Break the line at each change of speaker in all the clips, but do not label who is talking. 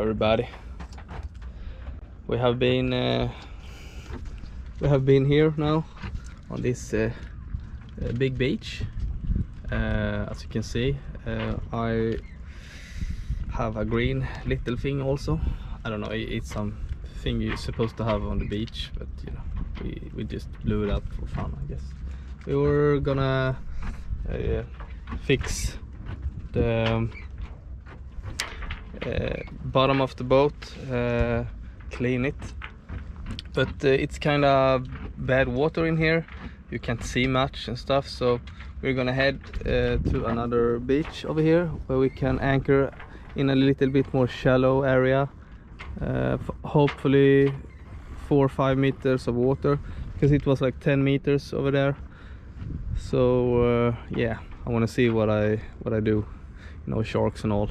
everybody. We have been here now on this big beach. As you can see, I have a green little thing also. I don't know, it's something you're supposed to have on the beach, but you know, we just blew it up for fun, I guess. We were gonna fix the bottom of the boat, clean it, but it's kind of bad water in here. You can't see much and stuff, so we're gonna head to another beach over here where we can anchor in a little bit more shallow area, hopefully 4 or 5 meters of water, because it was like 10 meters over there. So yeah, I want to see what I do, you know, sharks and all.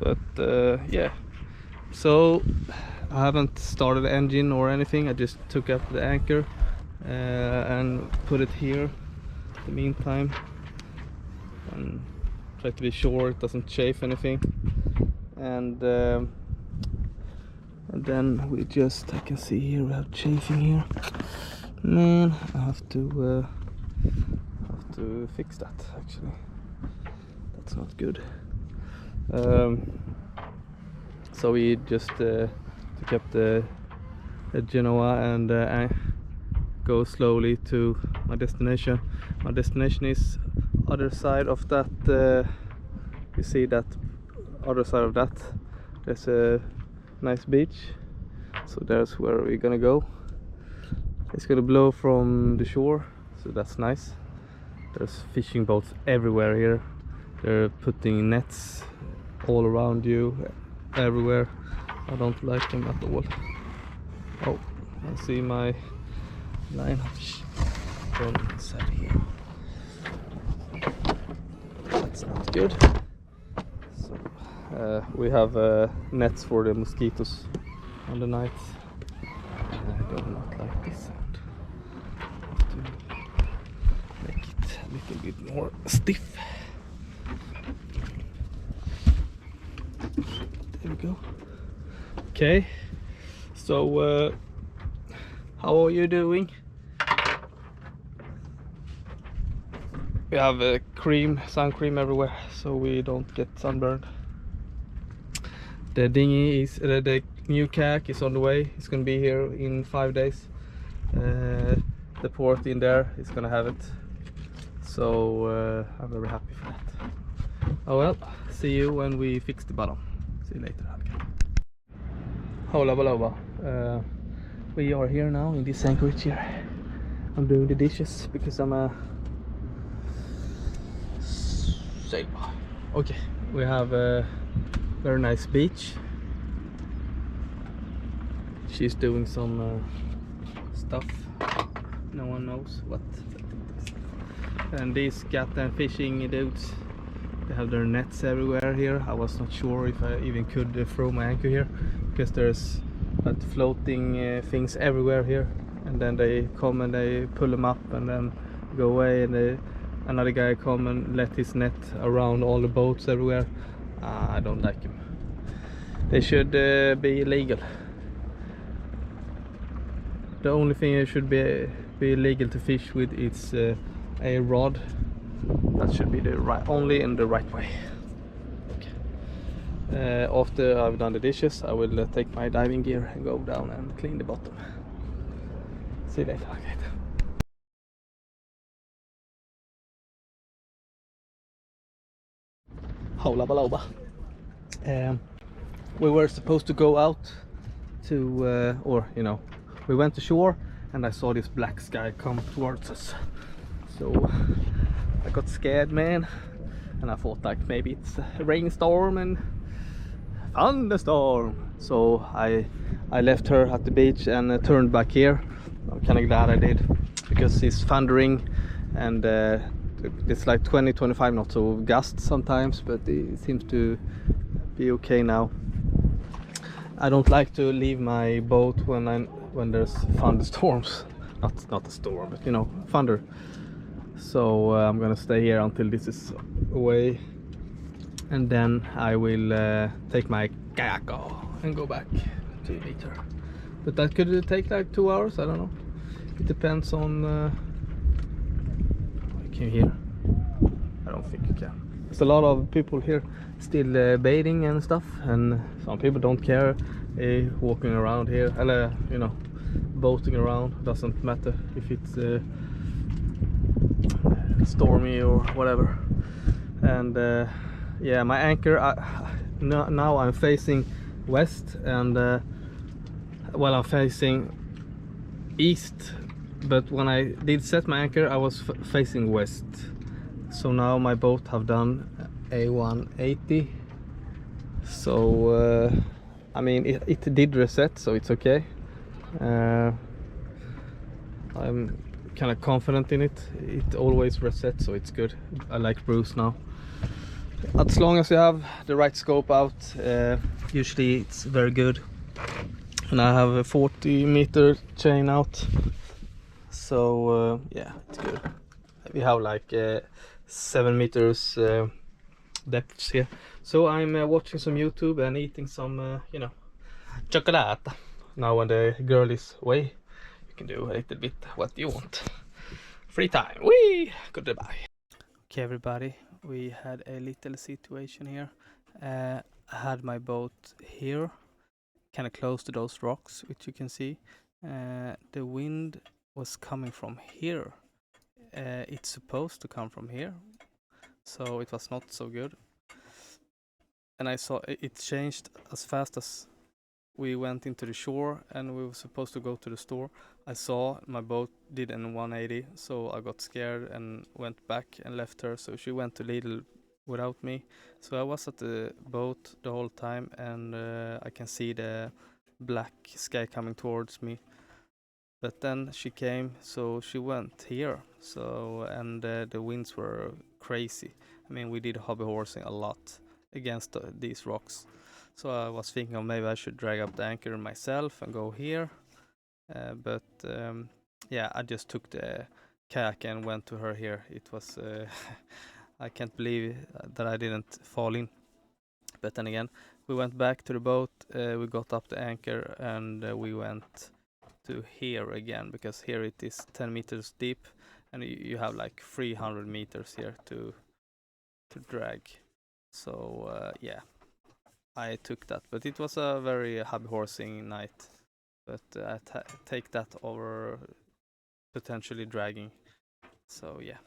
But yeah, so I haven't started the engine or anything. I just took up the anchor and put it here in the meantime, and try to be sure it doesn't chafe anything. And then we just, I can see here we have chafing here. Man, I have to fix that actually. That's not good. So we just took up the Genoa and go slowly to my destination. My destination is other side of that. You see that other side of that, there's a nice beach, so there's where we're gonna go. It's gonna blow from the shore, so that's nice. There's fishing boats everywhere here. They're putting nets all around you, everywhere. I don't like them at all. Oh, I see my line from inside here. That's not good. So we have nets for the mosquitoes on the night. I do not like this sound. I have to make it a little bit more stiff. There we go. Okay, so how are you doing? We have sun cream everywhere, so we don't get sunburned. The dinghy is the new kayak is on the way. It's gonna be here in 5 days. The port in there is gonna have it, so I'm very happy for that. Oh well, see you when we fix the bottom. See you later. Hola baloba. We are here now in this anchorage here. I'm doing the dishes because I'm a sailor. Okay, we have a very nice beach. She's doing some stuff. No one knows what. And these goddamn fishing dudes, they have their nets everywhere here. I was not sure if I even could throw my anchor here, because there's like floating things everywhere here, and then they come and they pull them up and then go away, and another guy come and let his net around all the boats everywhere. I don't like him. They should be illegal. The only thing it should be illegal to fish with is a rod. That should be the right, only in the right way. Okay. After I've done the dishes, I will take my diving gear and go down and clean the bottom. See you later. Okay. Hola baloba. We were supposed to go out to, or you know, we went to shore, and I saw this black sky come towards us. So I got scared, man, and I thought like maybe it's a rainstorm and thunderstorm. So I left her at the beach and turned back here. I'm kind of glad I did, because it's thundering, and it's like 20-25 knots of gust sometimes, but it seems to be okay now. I don't like to leave my boat when there's thunderstorms. Not a storm, but you know, thunder. So I'm gonna stay here until this is away, and then I will take my kayak and go back to later. But that could take like 2 hours, I don't know. It depends on can you hear? I don't think you can. There's a lot of people here still bathing and stuff, and some people don't care, walking around here, you know, boating around. Doesn't matter if it's stormy or whatever. And yeah, my anchor, now I'm facing west, and well, I'm facing east, but when I did set my anchor I was facing west. So now my boat have done a 180, so I mean it did reset, so it's okay. I'm kind of confident in it. It always resets, so it's good. I like Bruce now. As long as you have the right scope out, usually it's very good. And I have a 40-meter chain out, so yeah, it's good. We have like 7 meters depths here. So I'm watching some YouTube and eating some, you know, chocolate. Now when the girl is away, you can do a little bit what you want. Free time. Whee! Goodbye. Okay, everybody, we had a little situation here. I had my boat here, kind of close to those rocks, which you can see. The wind was coming from here. It's supposed to come from here, so it was not so good. And I saw it changed as fast as we went into the shore, and we were supposed to go to the store. I saw my boat did an 180, so I got scared and went back and left her. So she went to Lidl without me. So I was at the boat the whole time, and I can see the black sky coming towards me. But then she came, so she went here. So and the winds were crazy. I mean, we did hobby horsing a lot against these rocks. So I was thinking of maybe I should drag up the anchor myself and go here. But yeah, I just took the kayak and went to her here. It was I can't believe that I didn't fall in. But then again, we went back to the boat, we got up the anchor, and we went to here again, because here it is 10 meters deep, and you have like 300 meters here to drag. So yeah, I took that, but it was a very hobby horsing night. But I take that over potentially dragging. So yeah.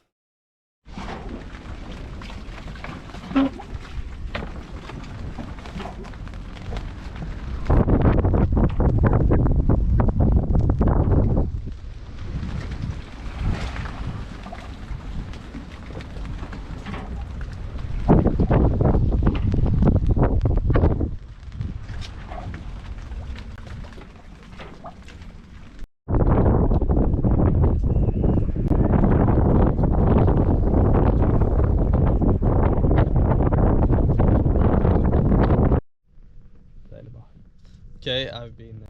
Okay, I've been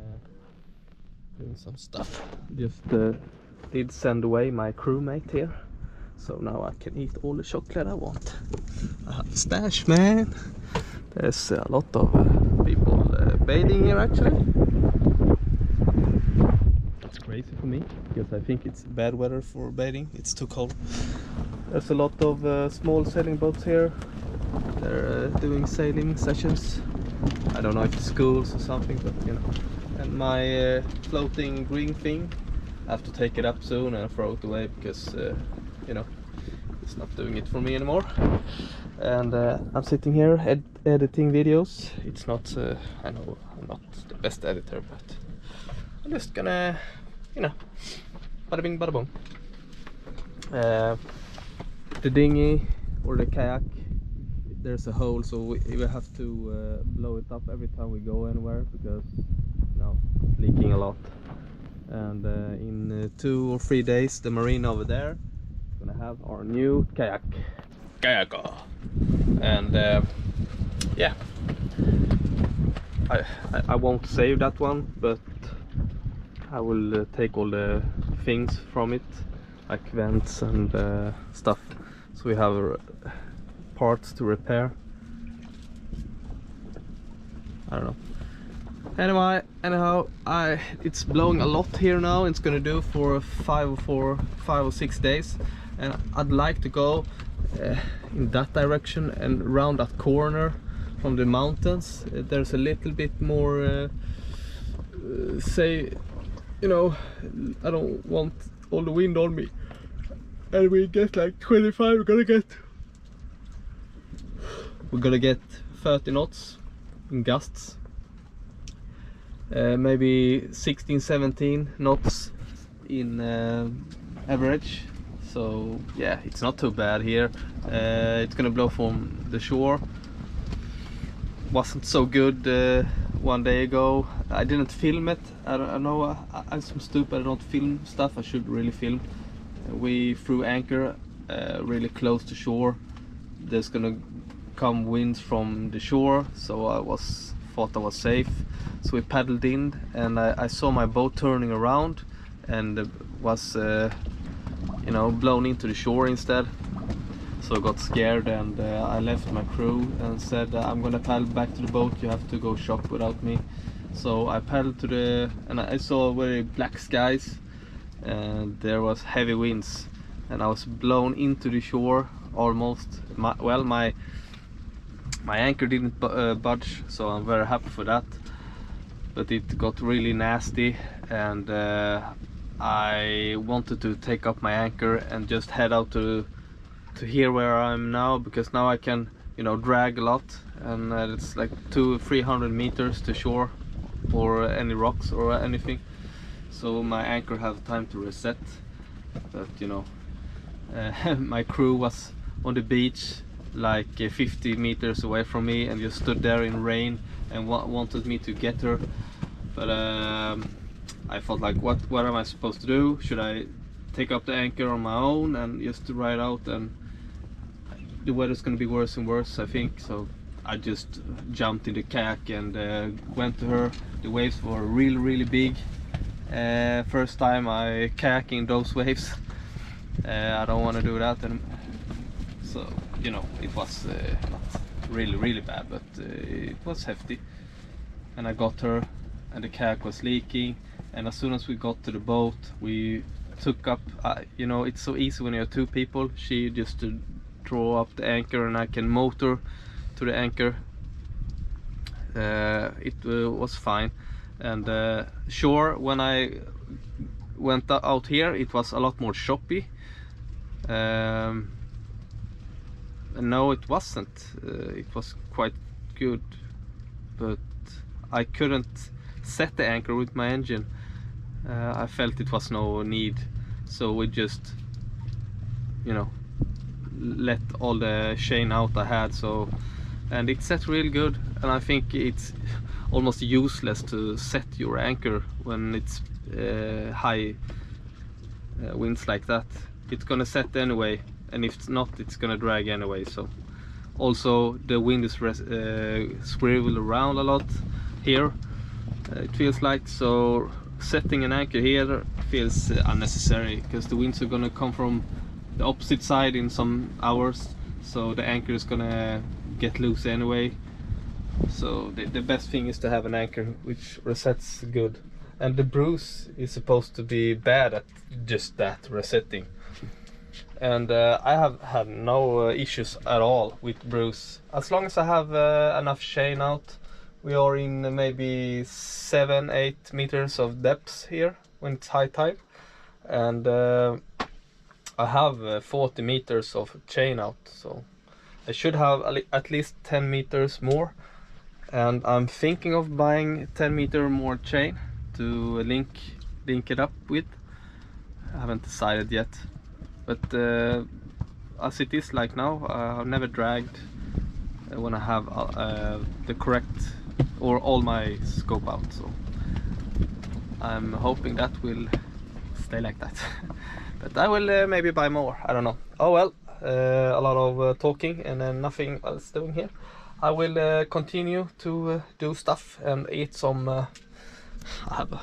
doing some stuff. Just did send away my crewmate here, so now I can eat all the chocolate I want. I have a stash, man. There's a lot of people bathing here actually. It's crazy for me, because I think it's bad weather for bathing. It's too cold. There's a lot of small sailing boats here. They're doing sailing sessions. I don't know if it's schools or something, but you know. And my floating green thing, I have to take it up soon and throw it away, because you know, it's not doing it for me anymore. And I'm sitting here editing videos. It's not I know I'm not the best editor, but I'm just gonna, you know, bada bing bada boom. The dinghy or the kayak, there's a hole, so we have to blow it up every time we go anywhere, because you know, it's leaking a lot. And in 2 or 3 days, the marina over there is gonna have our new kayak. And yeah, I won't save that one, but I will take all the things from it, like vents and stuff, so we have parts to repair. I don't know. Anyhow, it's blowing a lot here now. It's gonna do for 5 or 6 days, and I'd like to go in that direction and around that corner from the mountains. There's a little bit more say, you know, I don't want all the wind on me, and we get like 25. We're gonna get 30 knots in gusts, maybe 16-17 knots in average. So yeah, it's not too bad here. It's gonna blow from the shore. Wasn't so good one day ago. I didn't film it. I know I'm so stupid. I don't film stuff. I should really film. We threw anchor really close to shore. There's gonna come winds from the shore, so thought I was safe. So we paddled in, and I saw my boat turning around, and was you know, blown into the shore instead. So I got scared, and I left my crew and said, I'm gonna paddle back to the boat, you have to go shop without me. So I paddled to the, and I saw very black skies, and there was heavy winds, and I was blown into the shore almost. My anchor didn't budge, so I'm very happy for that. But it got really nasty, and I wanted to take up my anchor and just head out to here where I'm now, because now I can, you know, drag a lot, and it's like 200-300 meters to shore or any rocks or anything, so my anchor have time to reset. But you know, my crew was on the beach like 50 meters away from me, and just stood there in rain and wanted me to get her. But I felt like, what am I supposed to do? Should I take up the anchor on my own and just to ride out? And the weather's gonna be worse and worse, I think. So I just jumped in the kayak and went to her. The waves were really big. First time I kayaking those waves. I don't want to do that, and so, you know, it was not really bad, but it was hefty. And I got her, and the kayak was leaking, and as soon as we got to the boat, we took up, you know, it's so easy when you have two people. She just to throw up the anchor, and I can motor to the anchor. It was fine. And sure, when I went out here, it was a lot more choppy. No, it wasn't. It was quite good, but I couldn't set the anchor with my engine. I felt it was no need, so we just, you know, let all the chain out I had. So, and it set real good, and I think it's almost useless to set your anchor when it's high winds like that. It's gonna set anyway, and if it's not, it's gonna drag anyway. So also the wind is swivel around a lot here, it feels like. So setting an anchor here feels unnecessary, because the winds are gonna come from the opposite side in some hours, so the anchor is gonna get loose anyway. So the best thing is to have an anchor which resets good, and the bruise is supposed to be bad at just that resetting. And I have had no issues at all with bruise, as long as I have enough chain out. We are in maybe 7-8 meters of depth here when it's high tide, and I have 40 meters of chain out, so I should have at least 10 meters more. And I'm thinking of buying 10 meter more chain to link it up with. I haven't decided yet, but as it is like now, I've never dragged when I have the correct or all my scope out, so I'm hoping that will stay like that. But I will maybe buy more, I don't know. Oh well, a lot of talking and then nothing else doing here. I will continue to do stuff and eat some. I have a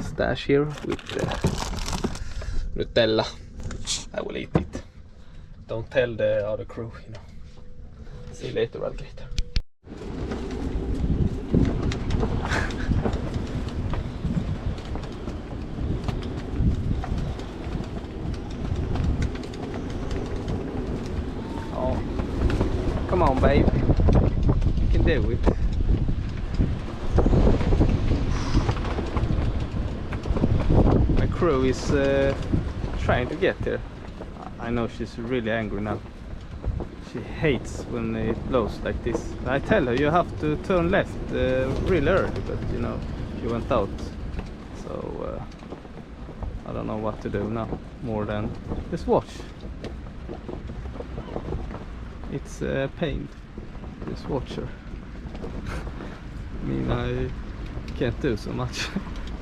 stash here with Nutella. I will eat it. Don't tell the other crew, you know. See you later, alligator. Come on, babe. You can do it. My crew is trying to get here. I know she's really angry now. She hates when it blows like this. I tell her you have to turn left really early, but you know, she went out. So I don't know what to do now, more than just watch. It's a pain, just watch her. I mean, I can't do so much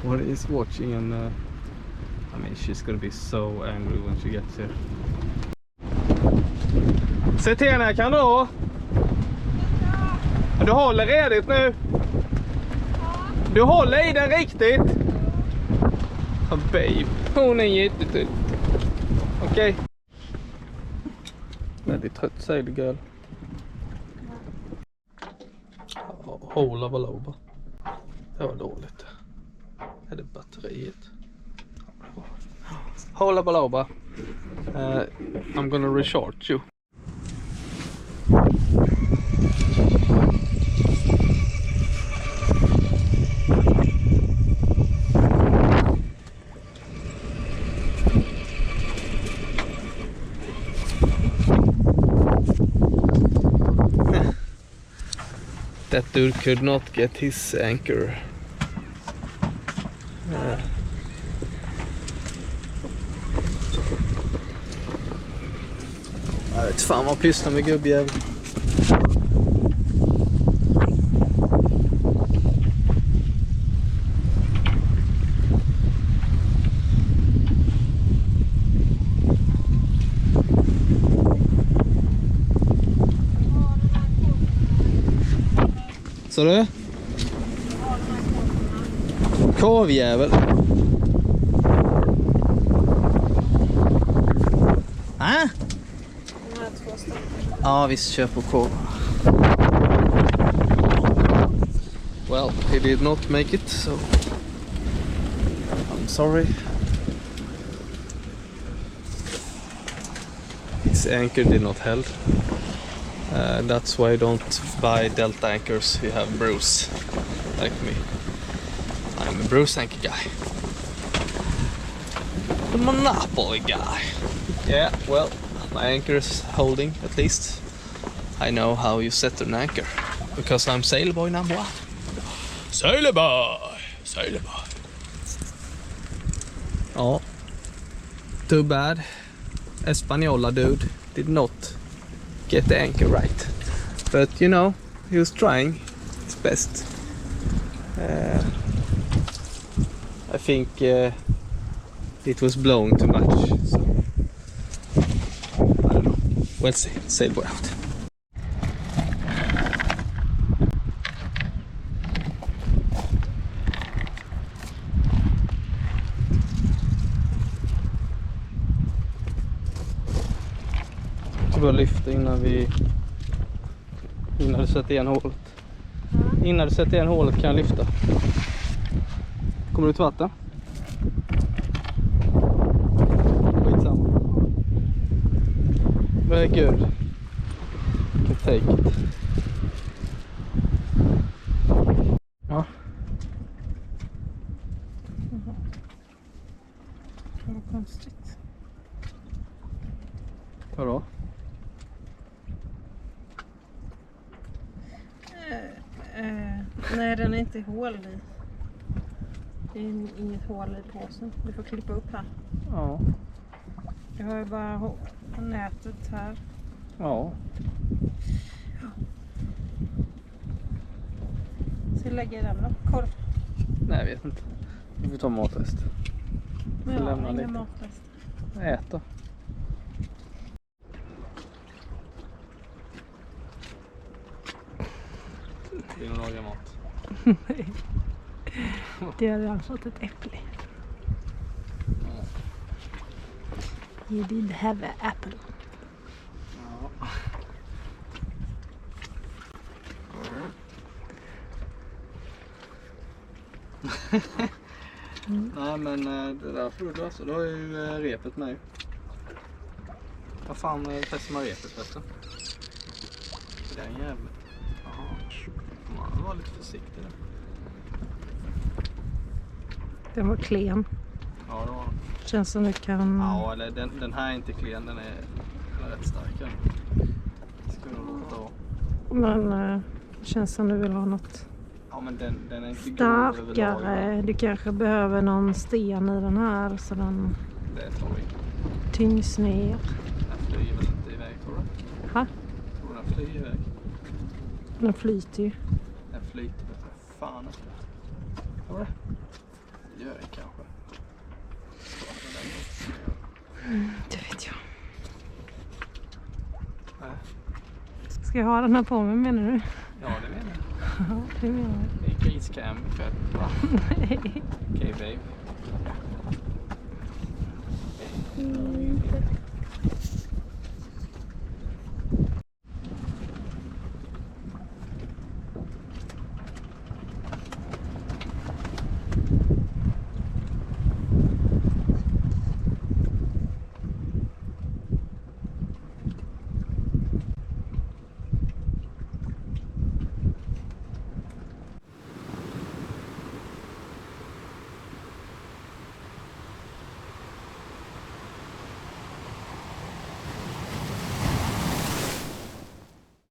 when he's watching, and I mean, she's gonna be so angry when she gets here. Se till henne, kan du? Du håller redigt nu. Du håller i den riktigt. Oh, babe, hon är jättetrött. Okej. Okay. Väldigt trött segelgirl. Håla vad loba. Det var dåligt. Är det batteriet? Håla vad loba. I'm gonna recharge you. That dude could not get his anchor. Jag vet fan vad pysslar med gubbjävel. Så du? Korvjävel. Ja, visst kör på korv. Well, he did not make it, so I'm sorry. His anchor did not hold. That's why I don't buy Delta anchors. You have Bruce, like me. I'm a Bruce anchor guy. The Monopoly guy. Yeah, well, my anchor is holding at least. I know how you set an anchor because I'm sailboy number one. Sailboy, sailboy. Oh, too bad. Española dude did not get the anchor right, but you know, he was trying his best. I think it was blowing too much, so I don't know. We'll see. Sailboy out. Bara lyfta innan du sätter igen hålet. Innan du sätter igen hålet kan jag lyfta. Kommer du till vatten? Skitsamma. Very good. You can take it. Ja.
Vad konstigt.
Vadå?
Nej, den är inte hål i. Det är inget hål i påsen. Du får klippa upp här.
Ja.
Jag har ju bara nätet här.
Ja.
Så lägger jag den då? Korv?
Nej, jag vet inte. Vi får ta matrest.
Ja, ingen matrest.
Ät då. Vill du laga mat?
Nej. Det hade jag fått ett äpple. You did have an apple.
Ja. Nej, men det där får du lösa. Du har ju repet med. Vad fan fäster man repet förresten? Den jävla. Man var lite försiktig där.
Den var klen.
Ja, det var.
Känns som du kan...
Ja, eller den här är inte klen, den är rätt stark. Ska du nog låta vara.
Men känns som du vill ha något
Ja, men den är inte
starkare. Du kanske behöver någon sten i den här så den
Det tar vi.
tyngs ner.
Den flyger väl inte iväg, tror du?
Ha?
Tror du den flyger iväg?
Den flyter ju.
Den flyter, vet du. Fan. Tror du? Det gör den kanske.
Det vet jag.
Nej.
Ska jag ha den här på mig, menar du?
Ja, det menar jag.
Ja, det menar jag.
Det är griscam ikväll.
Nej.
Okej, babe.